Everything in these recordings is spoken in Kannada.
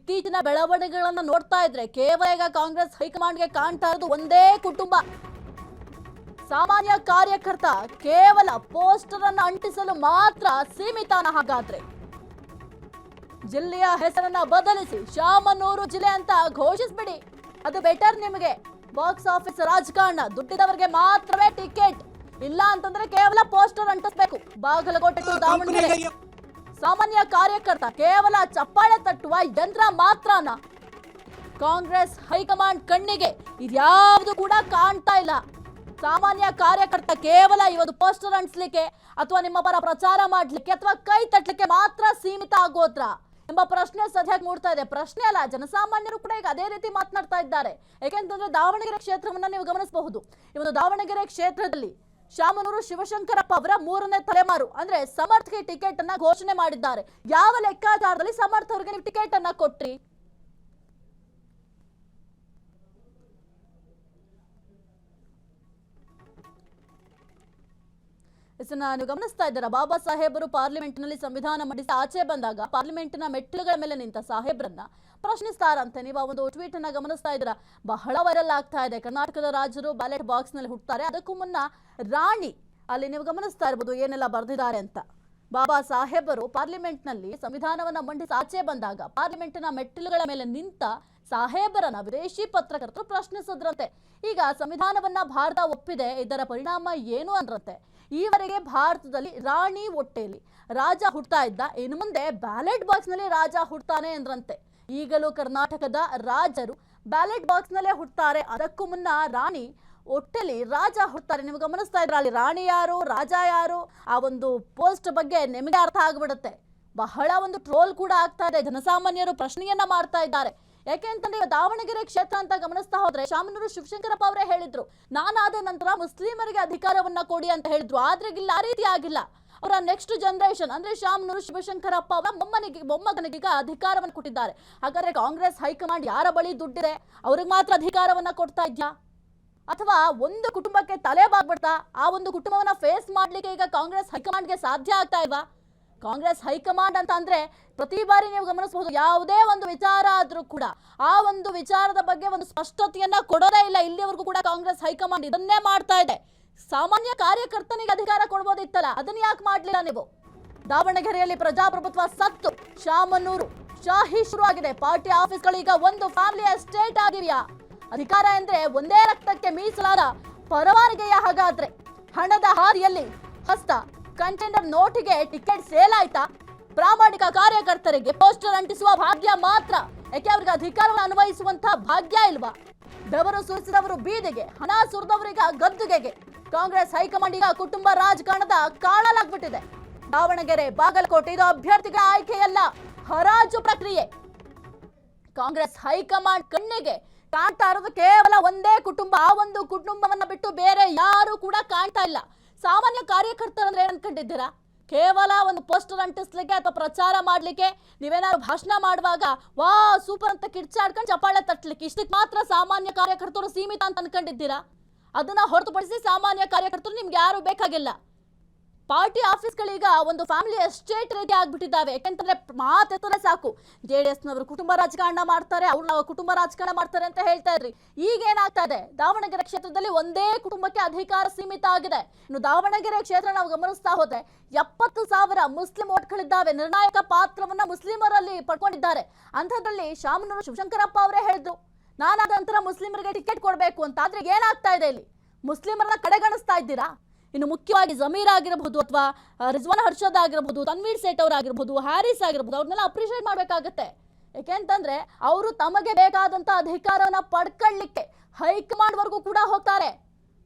ಇತ್ತೀಚಿನ ಬೆಳವಣಿಗೆಗಳನ್ನು ನೋಡ್ತಾ ಇದ್ರೆ ಕೇವಲ ಈಗ ಕಾಂಗ್ರೆಸ್ ಹೈಕಮಾಂಡ್ಗೆ ಕಾಣ್ತಾ ಇರೋದು ಒಂದೇ ಕುಟುಂಬ. ಸಾಮಾನ್ಯ ಕಾರ್ಯಕರ್ತ ಕೇವಲ ಪೋಸ್ಟರ್ ಅನ್ನು ಅಂಟಿಸಲು ಮಾತ್ರ ಸೀಮಿತನ. ಹಾಗಾದ್ರೆ ಜಿಲ್ಲೆಯ ಹೆಸರನ್ನ ಬದಲಿಸಿ ಶಾಮನೂರು ಜಿಲ್ಲೆ ಅಂತ ಘೋಷಿಸ್ಬಿಡಿ, ಅದು ಬೆಟರ್. ನಿಮಗೆ ಬಾಕ್ಸ್ ಆಫೀಸ್ ರಾಜಕಾರಣ, ದುಡ್ಡಿದವರಿಗೆ ಮಾತ್ರವೇ ಟಿಕೆಟ್, ಇಲ್ಲ ಅಂತಂದ್ರೆ ಕೇವಲ ಪೋಸ್ಟರ್ ಅಂಟಿಸ್ಬೇಕು. ಬಾಗಲಕೋಟೆ ಟು ದಾವಣಗೆರೆ ಸಾಮಾನ್ಯ ಕಾರ್ಯಕರ್ತ ಕೇವಲ ಚಪ್ಪಾಳೆ ತಟ್ಟುವ ಯಂತ್ರ ಮಾತ್ರನ. ಕಾಂಗ್ರೆಸ್ ಹೈಕಮಾಂಡ್ ಕಣ್ಣಿಗೆ ಇದ್ಯಾವುದು ಕೂಡ ಕಾಣ್ತಾ ಇಲ್ಲ. ಸಾಮಾನ್ಯ ಕಾರ್ಯಕರ್ತ ಕೇವಲ ಇವತ್ತು ಪೋಸ್ಟರ್ ಅಂಟಿಸ್ಲಿಕ್ಕೆ ಅಥವಾ ನಿಮ್ಮ ಪರ ಪ್ರಚಾರ ಮಾಡ್ಲಿಕ್ಕೆ ಅಥವಾ ಕೈ ತಟ್ಟಲಿಕ್ಕೆ ಮಾತ್ರ ಸೀಮಿತ ಆಗೋದ್ರ ಎಂಬ ಪ್ರಶ್ನೆ ಸದ್ಯಕ್ಕೆ ಮೂಡ್ತಾ ಇದೆ. ಪ್ರಶ್ನೆ ಅಲ್ಲ, ಜನಸಾಮಾನ್ಯರು ಕೂಡ ಈಗ ಅದೇ ರೀತಿ ಮಾತನಾಡ್ತಾ ಇದ್ದಾರೆ. ಯಾಕೆಂತಂದ್ರೆ ದಾವಣಗೆರೆ ಕ್ಷೇತ್ರವನ್ನ ನೀವು ಗಮನಿಸಬಹುದು. ಇವತ್ತು ದಾವಣಗೆರೆ ಕ್ಷೇತ್ರದಲ್ಲಿ ಶಾಮನೂರು ಶಿವಶಂಕರಪ್ಪ ಅವರ 3ನೇ ತಲೆಮಾರು ಅಂದ್ರೆ ಸಮರ್ಥ್ಗೆ ಟಿಕೆಟ್ ಅನ್ನ ಘೋಷಣೆ ಮಾಡಿದ್ದಾರೆ. ಯಾವ ಲೆಕ್ಕಾಚಾರದಲ್ಲಿ ಸಮರ್ಥ ಅವರಿಗೆ ನೀವು ಟಿಕೆಟ್ ಅನ್ನ ಕೊಟ್ರಿ? ನೀವು ಗಮನಿಸ್ತಾ ಇದ್ದೀರಾ, ಬಾಬಾ ಸಾಹೇಬರು ಪಾರ್ಲಿಮೆಂಟ್ನಲ್ಲಿ ಸಂವಿಧಾನ ಮಂಡಿಸಿ ಆಚೆ ಬಂದಾಗ ಪಾರ್ಲಿಮೆಂಟಿನ ಮೆಟ್ಟಿಲುಗಳ ಮೇಲೆ ನಿಂತ ಸಾಹೇಬ್ರನ್ನ ಪ್ರಶ್ನಿಸ್ತಾರಂತೆ. ನೀವು ಒಂದು ಟ್ವೀಟ್ ಅನ್ನ ಗಮನಿಸ್ತಾ ಇದ್ದೀರಾ, ಬಹಳ ವೈರಲ್ ಆಗ್ತಾ ಇದೆ. ಕರ್ನಾಟಕದ ರಾಜರು ಬ್ಯಾಲೆಟ್ ಬಾಕ್ಸ್ ನಲ್ಲಿ ಹುಟ್ಟುತ್ತಾರೆ, ಅದಕ್ಕೂ ಮುನ್ನ ರಾಣಿ ಅಲ್ಲಿ ನೀವು ಗಮನಿಸ್ತಾ ಇರಬಹುದು ಏನೆಲ್ಲ ಬರೆದಿದ್ದಾರೆ ಅಂತ. ಬಾಬಾ ಸಾಹೇಬರು ಪಾರ್ಲಿಮೆಂಟ್ನಲ್ಲಿ ಸಂವಿಧಾನವನ್ನ ಮಂಡಿಸಿ ಆಚೆ ಬಂದಾಗ ಪಾರ್ಲಿಮೆಂಟಿನ ಮೆಟ್ಟಿಲುಗಳ ಮೇಲೆ ನಿಂತ ಸಾಹೇಬರನ್ನ ವಿದೇಶಿ ಪತ್ರಕರ್ತರು ಪ್ರಶ್ನಿಸಿದ್ರಂತೆ. ಈಗ ಸಂವಿಧಾನವನ್ನ ಭಾರತ ಒಪ್ಪಿದೆ, ಇದರ ಪರಿಣಾಮ ಏನು ಅಂದ್ರಂತೆ. ಈವರೆಗೆ ಭಾರತದಲ್ಲಿ ರಾಣಿ ಹೊಟ್ಟೆಯಲ್ಲಿ ರಾಜ ಹುಡ್ತಾ ಇದ್ದ, ಇನ್ನು ಮುಂದೆ ಬ್ಯಾಲೆಟ್ ಬಾಕ್ಸ್ ನಲ್ಲಿ ರಾಜ ಹುಡ್ತಾನೆ ಅಂದ್ರಂತೆ. ಈಗಲೂ ಕರ್ನಾಟಕದ ರಾಜರು ಬ್ಯಾಲೆಟ್ ಬಾಕ್ಸ್ ನಲ್ಲೇ ಹುಡ್ತಾರೆ, ಅದಕ್ಕೂ ಮುನ್ನ ರಾಣಿ ಹೊಟ್ಟೆಲಿ ರಾಜ ಹುಡ್ತಾರೆ. ನೀವು ಗಮನಿಸ್ತಾ ಇದ್ರ ಅಲ್ಲಿ ರಾಣಿ ಯಾರು ರಾಜ ಯಾರು ಆ ಒಂದು ಪೋಸ್ಟ್ ಬಗ್ಗೆ ನಿಮಗೆ ಅರ್ಥ ಆಗ್ಬಿಡುತ್ತೆ. ಬಹಳ ಒಂದು ಟ್ರೋಲ್ ಕೂಡ ಆಗ್ತಾ ಇದೆ, ಜನಸಾಮಾನ್ಯರು ಪ್ರಶ್ನೆಯನ್ನ ಮಾಡ್ತಾ ಇದ್ದಾರೆ. ಯಾಕೆ ಅಂತಂದ್ರೆ ದಾವಣಗೆರೆ ಕ್ಷೇತ್ರ ಅಂತ ಗಮನಿಸ್ತಾ ಹೋದ್ರೆ ಶಾಮನೂರು ಶಿವಶಂಕರಪ್ಪ ಅವರೇ ಹೇಳಿದ್ರು, ನಾನಾದ ನಂತರ ಮುಸ್ಲಿಮರಿಗೆ ಅಧಿಕಾರವನ್ನ ಕೊಡಿ ಅಂತ ಹೇಳಿದ್ರು. ಆದ್ರೆ ಇಲ್ಲ, ಆ ರೀತಿ ಆಗಿಲ್ಲ. ಅವರ ನೆಕ್ಸ್ಟ್ ಜನರೇಷನ್ ಅಂದ್ರೆ ಶಾಮನೂರು ಶಿವಶಂಕರಪ್ಪ ಅವರ ಮೊಮ್ಮಗನಿಗೆ ಅಧಿಕಾರವನ್ನು ಕೊಟ್ಟಿದ್ದಾರೆ. ಹಾಗಾದ್ರೆ ಕಾಂಗ್ರೆಸ್ ಹೈಕಮಾಂಡ್ ಯಾರ ಬಳಿ ದುಡ್ಡಿದೆ ಅವ್ರಿಗೆ ಮಾತ್ರ ಅಧಿಕಾರವನ್ನ ಕೊಡ್ತಾ ಇದ್ಯಾ, ಅಥವಾ ಒಂದು ಕುಟುಂಬಕ್ಕೆ ತಲೆ ಬಾಗ್ಬಿಡ್ತಾ ಆ ಒಂದು ಕುಟುಂಬವನ್ನ ಫೇಸ್ ಮಾಡ್ಲಿಕ್ಕೆ ಈಗ ಕಾಂಗ್ರೆಸ್ ಹೈಕಮಾಂಡ್ಗೆ ಸಾಧ್ಯ ಆಗ್ತಾ ಇಲ್ವಾ? ಕಾಂಗ್ರೆಸ್ ಹೈಕಮಾಂಡ್ ಅಂತ ಅಂದ್ರೆ ಪ್ರತಿ ಬಾರಿ ನೀವು ಗಮನಿಸಬಹುದು, ಯಾವುದೇ ಒಂದು ವಿಚಾರ ಆದ್ರೂ ಕೂಡ ಆ ಒಂದು ವಿಚಾರದ ಬಗ್ಗೆ ಒಂದು ಸ್ಪಷ್ಟತೆಯನ್ನ ಕೊಡೋದೇ ಇಲ್ಲ. ಇಲ್ಲಿವರೆಗೂ ಕೂಡ ಕಾಂಗ್ರೆಸ್ ಹೈಕಮಾಂಡ್ ಇದನ್ನೇ ಮಾಡ್ತಾ ಇದೆ. ಸಾಮಾನ್ಯ ಕಾರ್ಯಕರ್ತನಿಗೆ ಅಧಿಕಾರ ಕೊಡ್ಬೋದಿತ್ತಲ್ಲ, ಅದನ್ನ ಯಾಕೆ ಮಾಡ್ಲಿಲ್ಲ ನೀವು? ದಾವಣಗೆರೆಯಲ್ಲಿ ಪ್ರಜಾಪ್ರಭುತ್ವ ಸತ್ತು ಶಾಮನೂರು ಶಾಹಿ ಶುರು ಆಗಿದೆ. ಪಾರ್ಟಿ ಆಫೀಸ್ಗಳೀಗ ಒಂದು ಫ್ಯಾಮಿಲಿ ಎಸ್ಟೇಟ್ ಆಗಿವೆಯಾ? ಅಧಿಕಾರ ಅಂದ್ರೆ ಒಂದೇ ರಕ್ತಕ್ಕೆ ಮೀಸಲಾದ ಪರವಾನಗಿಯ? ಹಾಗಾದ್ರೆ ಹಣದ ಹಾದಿಯಲ್ಲಿ ಹಸ್ತ ಕಂಟೆಂಡರ್ ನೋಟಿಗೆ ಟಿಕೆಟ್ ಸೇಲ್ ಆಯ್ತಾ? ಪ್ರಾಮಾಣಿಕ ಕಾರ್ಯಕರ್ತರಿಗೆ ಪೋಸ್ಟರ್ ಅಂಟಿಸುವ ಭಾಗ್ಯ ಮಾತ್ರ, ಯಾಕೆ ಅವರಿಗೆ ಅಧಿಕಾರವನ್ನು ಅನ್ವಯಿಸುವಂತಹ ಭಾಗ್ಯ ಇಲ್ವಾ? ಬೆವರು ಸುರಿಸಿದವರು ಬೀದಿಗೆ, ಹಣ ಸುರಿದವರಿಗೆ ಗದ್ದುಗೆಗೆ. ಕಾಂಗ್ರೆಸ್ ಹೈಕಮಾಂಡ್ ಈಗ ಕುಟುಂಬ ರಾಜಕಾರಣದ ಕಾಳಲಾಗ್ಬಿಟ್ಟಿದೆ. ದಾವಣಗೆರೆ, ಬಾಗಲಕೋಟೆ ಇದು ಅಭ್ಯರ್ಥಿಗಳ ಆಯ್ಕೆಯಲ್ಲ, ಹರಾಜು ಪ್ರಕ್ರಿಯೆ. ಕಾಂಗ್ರೆಸ್ ಹೈಕಮಾಂಡ್ ಕಣ್ಣಿಗೆ ಕಾಣ್ತಾ ಇರೋದು ಕೇವಲ ಒಂದೇ ಕುಟುಂಬ. ಆ ಒಂದು ಕುಟುಂಬವನ್ನ ಬಿಟ್ಟು ಬೇರೆ ಯಾರು ಕೂಡ ಕಾಣ್ತಾ ಇಲ್ಲ. ಸಾಮಾನ್ಯ ಕಾರ್ಯಕರ್ತರಂದ್ರೆ ಏನ್ ಅನ್ಕೊಂಡಿದ್ದೀರಾ? ಕೇವಲ ಒಂದು ಪೋಸ್ಟರ್ ಅಂಟಿಸ್ಲಿಕ್ಕೆ ಅಥವಾ ಪ್ರಚಾರ ಮಾಡ್ಲಿಕ್ಕೆ, ನೀವೇನಾದ್ರು ಭಾಷಣ ಮಾಡುವಾಗ ವಾ ಸೂಪರ್ ಅಂತ ಕಿರ್ಚಾಡ್ಕೊಂಡು ಚಪ್ಪಾಳೆ ತಟ್ಟಲಿಕ್ಕೆ, ಇಷ್ಟಕ್ಕೆ ಮಾತ್ರ ಸಾಮಾನ್ಯ ಕಾರ್ಯಕರ್ತರು ಸೀಮಿತ ಅಂತ ಅನ್ಕೊಂಡಿದ್ದೀರಾ? ಅದನ್ನ ಹೊರತುಪಡಿಸಿ ಸಾಮಾನ್ಯ ಕಾರ್ಯಕರ್ತರು ನಿಮ್ಗೆ ಯಾರು ಬೇಕಾಗಿಲ್ಲ. ಪಾರ್ಟಿ ಆಫೀಸ್ಗಳೀಗ ಒಂದು ಫ್ಯಾಮಿಲಿ ಎಸ್ಟೇಟ್ ರೀತಿ ಆಗ್ಬಿಟ್ಟಿದ್ದಾವೆ. ಯಾಕೆಂತಂದ್ರೆ ಮಾತೆತ್ತರೆ ಸಾಕು, JDS-ನವರು ಕುಟುಂಬ ರಾಜಕಾರಣ ಮಾಡ್ತಾರೆ, ಅವ್ರು ಕುಟುಂಬ ರಾಜಕಾರಣ ಮಾಡ್ತಾರೆ ಅಂತ ಹೇಳ್ತಾ ಇದ್ರಿ. ಈಗ ಏನಾಗ್ತಾ ಇದೆ, ದಾವಣಗೆರೆ ಕ್ಷೇತ್ರದಲ್ಲಿ ಒಂದೇ ಕುಟುಂಬಕ್ಕೆ ಅಧಿಕಾರ ಸೀಮಿತ ಆಗಿದೆ. ಇನ್ನು ದಾವಣಗೆರೆ ಕ್ಷೇತ್ರ ನಾವು ಗಮನಿಸ್ತಾ ಹೋದ್ರೆ 70,000 ಮುಸ್ಲಿಂ ಓಟ್ಗಳಿದ್ದಾವೆ. ನಿರ್ಣಾಯಕ ಪಾತ್ರವನ್ನ ಮುಸ್ಲಿಮರಲ್ಲಿ ಪಡ್ಕೊಂಡಿದ್ದಾರೆ. ಅಂಥದ್ರಲ್ಲಿ ಶಾಮನೂರು ಶಿವಶಂಕರಪ್ಪ ಅವರೇ ಹೇಳಿದ್ರು, ನಾನಾದ ನಂತರ ಮುಸ್ಲಿಮರಿಗೆ ಟಿಕೆಟ್ ಕೊಡಬೇಕು ಅಂತ. ಆದ್ರೆ ಏನಾಗ್ತಾ ಇದೆ, ಇಲ್ಲಿ ಮುಸ್ಲಿಮರನ್ನ ಕಡೆಗಣಿಸ್ತಾ ಇದ್ದೀರಾ? ಇನ್ನು ಮುಖ್ಯವಾಗಿ ಜಮೀರ್ ಆಗಿರಬಹುದು, ಅಥವಾ ರಿಜ್ವಾನ್ ಹರ್ಷದ್ ಆಗಿರಬಹುದು, ತನ್ವೀರ್ ಸೇಠ್ ಅವರಾಗಿರ್ಬೋದು, ಹ್ಯಾರಿಸ್ ಆಗಿರ್ಬೋದು, ಅವ್ರನ್ನೆಲ್ಲ ಅಪ್ರಿಷಿಯೇಟ್ ಮಾಡ್ಬೇಕಾಗತ್ತೆ. ಯಾಕೆಂತಂದ್ರೆ ಅವರು ತಮಗೆ ಬೇಕಾದಂತ ಅಧಿಕಾರವನ್ನ ಪಡ್ಕೊಳ್ಳಿಕ್ಕೆ ಹೈಕಮಾಂಡ್ ವರ್ಗೂ ಕೂಡ ಹೋಗ್ತಾರೆ.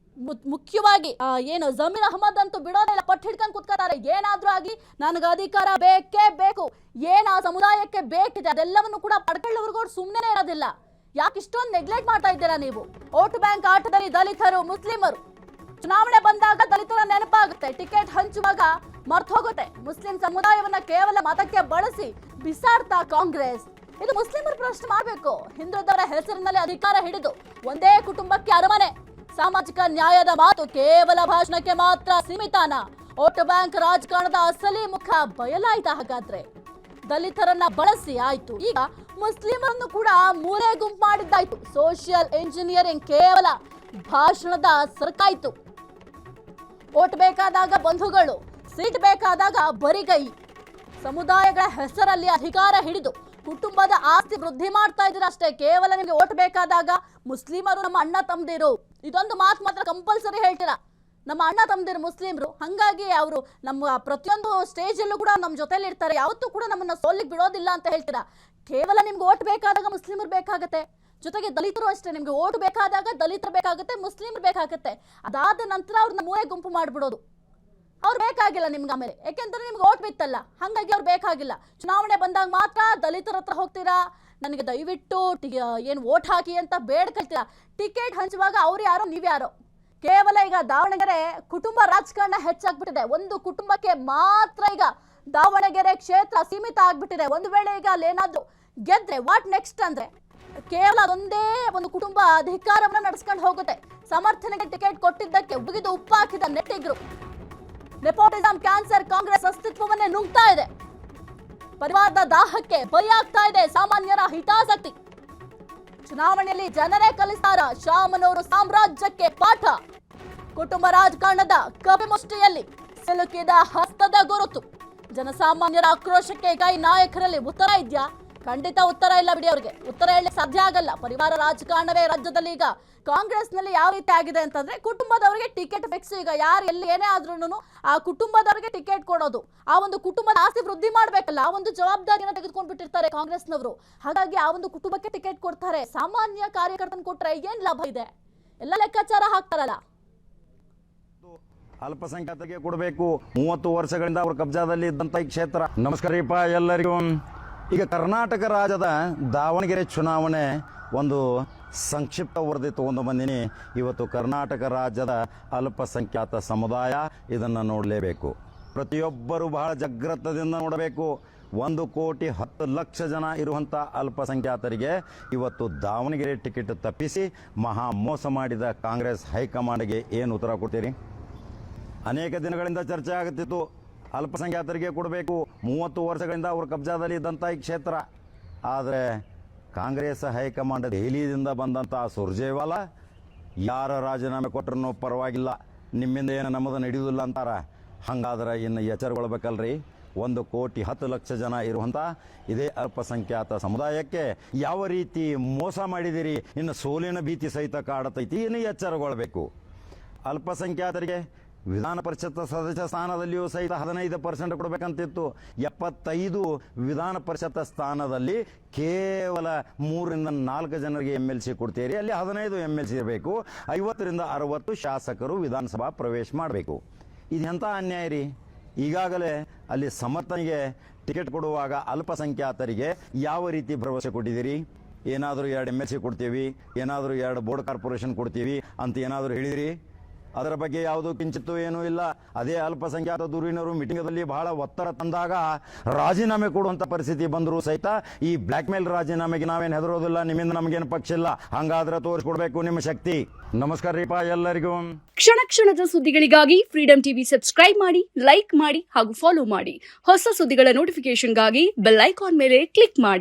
ಮುಖ್ಯವಾಗಿ ಏನು ಜಮೀರ್ ಅಹಮದ್ ಅಂತೂ ಬಿಡೋದಿಲ್ಲ, ಪಟ್ಟು ಹಿಡ್ಕೊಂಡು ಕುತ್ಕೋತಾರೆ. ಏನಾದ್ರೂ ಆಗಿ ನನಗೆ ಅಧಿಕಾರ ಬೇಕೇ ಬೇಕು, ಏನ್ ಆ ಸಮುದಾಯಕ್ಕೆ ಬೇಕಿದೆ ಅದೆಲ್ಲವನ್ನು ಕೂಡ ಪಡ್ಕೊಳ್ಳೋವರೆಗೂ ಸುಮ್ಮನೆ ಇರೋದಿಲ್ಲ. ಯಾಕೆ ಇಷ್ಟೊಂದು ನೆಗ್ಲೆಕ್ಟ್ ಮಾಡ್ತಾ ಇದ್ದೀರಾ ನೀವು? ವೋಟ್ ಬ್ಯಾಂಕ್ ಆಟದಲ್ಲಿ ದಲಿತರು, ಮುಸ್ಲಿಮರು, ಚುನಾವಣೆ ಬಂದಾಗ ದಲಿತರ ನೆನಪಾಗುತ್ತೆ, ಟಿಕೆಟ್ ಹಂಚುವಾಗ ಮರ್ತು ಹೋಗುತ್ತೆ. ಮುಸ್ಲಿಂ ಸಮುದಾಯವನ್ನ ಕೇವಲ ಮತಕ್ಕೆ ಬಳಸಿ ಬಿಸಾಡ್ತಾ ಕಾಂಗ್ರೆಸ್. ಇದು ಮುಸ್ಲಿಮರ ಪ್ರಶ್ನೆ ಮಾಡಬೇಕು. ಹಿಂದುಳಿದವರ ಹೆಸರಿನಲ್ಲಿ ಅಧಿಕಾರ ಹಿಡಿದು ಒಂದೇ ಕುಟುಂಬಕ್ಕೆ ಅರಮನೆ, ಸಾಮಾಜಿಕ ನ್ಯಾಯದ ಮಾತು ಕೇವಲ ಭಾಷಣಕ್ಕೆ ಮಾತ್ರ ಸೀಮಿತಾನ? ವೋಟ್ ಬ್ಯಾಂಕ್ ರಾಜಕಾರಣದ ಅಸಲಿ ಮುಖ ಬಯಲಾಯ್ತಾ? ಹಾಗಾದ್ರೆ ದಲಿತರನ್ನ ಬಳಸಿ ಆಯ್ತು, ಈಗ ಮುಸ್ಲಿಮರನ್ನು ಕೂಡ ಮೂಲೆ ಗುಂಪು ಮಾಡಿದ್ದಾಯ್ತು. ಸೋಷಿಯಲ್ ಇಂಜಿನಿಯರಿಂಗ್ ಕೇವಲ ಭಾಷಣದ ಸರ್ಕಾಯ್ತು. ಓಟ್ ಬೇಕಾದಾಗ ಬಂಧುಗಳು, ಸೀಟ್ ಬೇಕಾದಾಗ ಬರಿಗೈ. ಸಮುದಾಯಗಳ ಹೆಸರಲ್ಲಿ ಅಧಿಕಾರ ಹಿಡಿದು ಕುಟುಂಬದ ಆಸ್ತಿ ವೃದ್ಧಿ ಮಾಡ್ತಾ ಇದ್ದೀರಾ ಅಷ್ಟೇ. ಕೇವಲ ನಿಮಗೆ ಓಟ್ ಬೇಕಾದಾಗ ಮುಸ್ಲಿಮರು ನಮ್ಮ ಅಣ್ಣ ತಮ್ಮದಿರು, ಇದೊಂದು ಮಾತು ಮಾತ್ರ ಕಂಪಲ್ಸರಿ ಹೇಳ್ತೀರಾ. ನಮ್ಮ ಅಣ್ಣ ತಮ್ಮದಿರು ಮುಸ್ಲಿಮರು, ಹಾಗಾಗಿ ಅವರು ನಮ್ಮ ಪ್ರತಿಯೊಂದು ಸ್ಟೇಜಲ್ಲೂ ಕೂಡ ನಮ್ಮ ಜೊತೆಲಿ ಇರ್ತಾರೆ, ಯಾವತ್ತೂ ಕೂಡ ನಮ್ಮನ್ನ ಸೋಲಿಗೆ ಬಿಡೋದಿಲ್ಲ ಅಂತ ಹೇಳ್ತೀರಾ. ಕೇವಲ ನಿಮ್ಗೆ ಓಟ್ ಬೇಕಾದಾಗ ಮುಸ್ಲಿಮರು ಬೇಕಾಗತ್ತೆ, ಜೊತೆಗೆ ದಲಿತರು ಅಷ್ಟೇ. ನಿಮ್ಗೆ ಓಟ್ ಬೇಕಾದಾಗ ದಲಿತರು ಬೇಕಾಗುತ್ತೆ, ಮುಸ್ಲಿಮರು ಬೇಕಾಗುತ್ತೆ. ಅದಾದ ನಂತರ ಅವ್ರನ್ನ ಮೂಲೆ ಗುಂಪು ಮಾಡಿಬಿಡೋದು. ಅವ್ರು ಬೇಕಾಗಿಲ್ಲ ನಿಮ್ಗೆ ಆಮೇಲೆ, ಯಾಕೆಂದ್ರೆ ನಿಮ್ಗೆ ಓಟ್ ಬಿತ್ತಲ್ಲ, ಹಾಗಾಗಿ ಅವ್ರು ಬೇಕಾಗಿಲ್ಲ. ಚುನಾವಣೆ ಬಂದಾಗ ಮಾತ್ರ ದಲಿತರ ಹತ್ರ ಹೋಗ್ತೀರಾ, ನನಗೆ ದಯವಿಟ್ಟು ಏನು ಓಟ್ ಹಾಕಿ ಅಂತ ಬೇಡ್ಕೊಳ್ತೀರಾ. ಟಿಕೆಟ್ ಹಂಚುವಾಗ ಅವ್ರು ಯಾರೋ ನೀವ್ಯಾರೋ. ಕೇವಲ ಈಗ ದಾವಣಗೆರೆ ಕುಟುಂಬ ರಾಜಕಾರಣ ಹೆಚ್ಚಾಗ್ಬಿಟ್ಟಿದೆ. ಒಂದು ಕುಟುಂಬಕ್ಕೆ ಮಾತ್ರ ಈಗ ದಾವಣಗೆರೆ ಕ್ಷೇತ್ರ ಸೀಮಿತ ಆಗ್ಬಿಟ್ಟಿದೆ. ಒಂದು ವೇಳೆ ಈಗ ಅಲ್ಲೇನಾದ್ರೂ ಗೆದ್ರೆ ವಾಟ್ ನೆಕ್ಸ್ಟ್ ಅಂದ್ರೆ ಕೇವಲ ಅದೊಂದೇ ಒಂದು ಕುಟುಂಬ ಅಧಿಕಾರವನ್ನ ನಡೆಸ್ಕೊಂಡು ಹೋಗುತ್ತೆ. ಸಮರ್ಥನೆಗೆ ಟಿಕೆಟ್ ಕೊಟ್ಟಿದ್ದಕ್ಕೆ ಉಗಿದು ಉಪ್ಪು ಹಾಕಿದ ನೆಟ್ಟಿಗರು. ನೆಪೋಟಿಸಂ ಕ್ಯಾನ್ಸರ್ ಕಾಂಗ್ರೆಸ್ ಅಸ್ತಿತ್ವವನ್ನೇ ನುಂಗ್ತಾ ಇದೆ. ಪರಿವಾರದ ದಾಹಕ್ಕೆ ಬಲಿ ಆಗ್ತಾ ಇದೆ ಸಾಮಾನ್ಯರ ಹಿತಾಸಕ್ತಿ. ಚುನಾವಣೆಯಲ್ಲಿ ಜನರೇ ಕಲಿಸ್ತಾರ ಶಾಮನೂರು ಸಾಮ್ರಾಜ್ಯಕ್ಕೆ ಪಾಠ. ಕುಟುಂಬ ರಾಜಕಾರಣದ ಕಪಿಮುಷ್ಟಿಯಲ್ಲಿ ಸಿಲುಕಿದ ಹಸ್ತದ ಗುರುತು. ಜನಸಾಮಾನ್ಯರ ಆಕ್ರೋಶಕ್ಕೆ ಕೈ ನಾಯಕರಲ್ಲಿ ಉತ್ತರ ಇದೆಯಾ? ಖಂಡಿತ ಉತ್ತರ ಇಲ್ಲ ಬಿಡಿ. ಅವ್ರಿಗೆ ಉತ್ತರ ಹೇಳಿ ಸಾಧ್ಯ ಆಗಲ್ಲ. ಪರಿವಾರ ರಾಜಕಾರಣವೇ ರಾಜ್ಯದಲ್ಲಿ ಈಗ ಕಾಂಗ್ರೆಸ್ನಲ್ಲಿ ಯಾವ ರೀತಿ ಆಗಿದೆ ಅಂತಂದ್ರೆ, ಕುಟುಂಬದವರಿಗೆ ಟಿಕೆಟ್ ಫಿಕ್ಸ್. ಈಗ ಯಾರು ಎಲ್ಲಿ ಏನೇ ಆದ್ರೂ ಆ ಕುಟುಂಬದವರಿಗೆ ಟಿಕೆಟ್ ಕೊಡೋದು. ಆ ಒಂದು ಕುಟುಂಬದ ಆಸ್ತಿ ವೃದ್ಧಿ ಮಾಡ್ಬೇಕಲ್ಲ, ಆ ಒಂದು ಜವಾಬ್ದಾರಿಯನ್ನು ತೆಗೆದುಕೊಂಡ್ಬಿಟ್ಟಿರ್ತಾರೆ ಕಾಂಗ್ರೆಸ್ನವರು. ಹಾಗಾಗಿ ಆ ಒಂದು ಕುಟುಂಬಕ್ಕೆ ಟಿಕೆಟ್ ಕೊಡ್ತಾರೆ. ಸಾಮಾನ್ಯ ಕಾರ್ಯಕರ್ತನ ಕೊಟ್ರೆ ಏನ್ ಲಾಭ ಇದೆ? ಎಲ್ಲ ಲೆಕ್ಕಾಚಾರ ಹಾಕ್ತಾರಲ್ಲ. ಅಲ್ಪಸಂಖ್ಯಾತರಿಗೆ ಕೊಡಬೇಕು. 30 ವರ್ಷಗಳಿಂದ ಅವ್ರ ಕಬ್ಜಾದಲ್ಲಿ ಇದ್ದಂತ ಈ ಕ್ಷೇತ್ರ. ನಮಸ್ಕಾರಪ್ಪ ಎಲ್ಲರಿಗೂ. ಈಗ ಕರ್ನಾಟಕ ರಾಜ್ಯದ ದಾವಣಗೆರೆ ಚುನಾವಣೆ ಒಂದು ಸಂಕ್ಷಿಪ್ತ ವರದಿ ತಗೊಂಡು ಬಂದಿನಿ. ಇವತ್ತು ಕರ್ನಾಟಕ ರಾಜ್ಯದ ಅಲ್ಪಸಂಖ್ಯಾತ ಸಮುದಾಯ ಇದನ್ನು ನೋಡಲೇಬೇಕು. ಪ್ರತಿಯೊಬ್ಬರು ಬಹಳ ಜಾಗೃತದಿಂದ ನೋಡಬೇಕು. 1,10,00,000 ಜನ ಇರುವಂಥ ಅಲ್ಪಸಂಖ್ಯಾತರಿಗೆ ಇವತ್ತು ದಾವಣಗೆರೆ ಟಿಕೆಟ್ ತಪ್ಪಿಸಿ ಮಹಾ ಮೋಸ ಮಾಡಿದ ಕಾಂಗ್ರೆಸ್ ಹೈಕಮಾಂಡ್ಗೆ ಏನು ಉತ್ತರ ಕೊಡ್ತೀರಿ? ಅನೇಕ ದಿನಗಳಿಂದ ಚರ್ಚೆ ಆಗುತ್ತಿತ್ತು, ಅಲ್ಪಸಂಖ್ಯಾತರಿಗೆ ಕೊಡಬೇಕು, 30 ವರ್ಷಗಳಿಂದ ಅವ್ರ ಕಬ್ಜಾದಲ್ಲಿ ಇದ್ದಂಥ ಈ ಕ್ಷೇತ್ರ. ಆದರೆ ಕಾಂಗ್ರೆಸ್ ಹೈಕಮಾಂಡ್ ದೆಹಲಿಯಿಂದ ಬಂದಂಥ ಸುರ್ಜೇವಾಲಾ ಯಾರ ರಾಜೀನಾಮೆ ಕೊಟ್ಟರೂ ಪರವಾಗಿಲ್ಲ, ನಿಮ್ಮಿಂದ ಏನು ನಮ್ಮದು ನಡೆಯುವುದಿಲ್ಲ ಅಂತಾರ. ಹಾಗಾದ್ರೆ ಇನ್ನು ಎಚ್ಚರಗೊಳ್ಬೇಕಲ್ರಿ. 1,10,00,000 ಜನ ಇರುವಂಥ ಇದೇ ಅಲ್ಪಸಂಖ್ಯಾತ ಸಮುದಾಯಕ್ಕೆ ಯಾವ ರೀತಿ ಮೋಸ ಮಾಡಿದಿರಿ, ಇನ್ನು ಸೋಲಿನ ಭೀತಿ ಸಹಿತ ಕಾಡತೈತಿ. ಇನ್ನು ಎಚ್ಚರಗೊಳ್ಬೇಕು. ಅಲ್ಪಸಂಖ್ಯಾತರಿಗೆ ವಿಧಾನ ಪರಿಷತ್ ಸದಸ್ಯ ಸ್ಥಾನದಲ್ಲಿಯೂ ಸಹಿತ 15% ಕೊಡಬೇಕಂತಿತ್ತು. 75 ವಿಧಾನ ಪರಿಷತ್ ಸ್ಥಾನದಲ್ಲಿ ಕೇವಲ 3-4 ಜನರಿಗೆ MLC ಕೊಡ್ತೀರಿ. ಅಲ್ಲಿ 15 MLC ಇರಬೇಕು. 50-60 ಶಾಸಕರು ವಿಧಾನಸಭಾ ಪ್ರವೇಶ ಮಾಡಬೇಕು. ಇದು ಎಂಥ ಅನ್ಯಾಯ ರೀ. ಈಗಾಗಲೇ ಅಲ್ಲಿ ಸಮರ್ಥನಿಗೆ ಟಿಕೆಟ್ ಕೊಡುವಾಗ ಅಲ್ಪಸಂಖ್ಯಾತರಿಗೆ ಯಾವ ರೀತಿ ಭರವಸೆ ಕೊಟ್ಟಿದ್ದೀರಿ? ಏನಾದರೂ 2 MLC ಕೊಡ್ತೀವಿ, ಏನಾದರೂ 2 ಬೋರ್ಡ್ ಕಾರ್ಪೊರೇಷನ್ ಕೊಡ್ತೀವಿ ಅಂತ ಏನಾದರೂ ಹೇಳಿದಿರಿ? ಅದರ ಬಗ್ಗೆ ಯಾವುದು ಕಿಂಚಿತ್ತೂ ಏನೂ ಇಲ್ಲ. ಅದೇ ಅಲ್ಪಸಂಖ್ಯಾತ ಧುರೀಣರು ಮೀಟಿಂಗದಲ್ಲಿ ಬಹಳ ಒತ್ತಡ ತಂದಾಗ ರಾಜೀನಾಮೆ ಕೊಡುವಂಥ ಪರಿಸ್ಥಿತಿ ಬಂದರೂ ಸಹಿತ ಈ ಬ್ಲ್ಯಾಕ್ ಮೇಲ್ ರಾಜೀನಾಮೆಗೆ ನಾವೇನು ಹೆದರೋದಿಲ್ಲ, ನಿಮ್ಮಿಂದ ನಮಗೇನು ಪಕ್ಷ ಇಲ್ಲ, ಹಂಗಾದ್ರೆ ತೋರಿಸ್ಕೊಡ್ಬೇಕು ನಿಮ್ಮ ಶಕ್ತಿ. ನಮಸ್ಕಾರ ರೀಪಾ ಎಲ್ಲರಿಗೂ. ಕ್ಷಣ ಕ್ಷಣದ ಸುದ್ದಿಗಳಿಗಾಗಿ ಫ್ರೀಡಂ ಟಿವಿ ಸಬ್ಸ್ಕ್ರೈಬ್ ಮಾಡಿ, ಲೈಕ್ ಮಾಡಿ ಹಾಗೂ ಫಾಲೋ ಮಾಡಿ. ಹೊಸ ಸುದ್ದಿಗಳ ನೋಟಿಫಿಕೇಶನ್ಗಾಗಿ ಬೆಲ್ ಐಕಾನ್ ಮೇಲೆ ಕ್ಲಿಕ್ ಮಾಡಿ.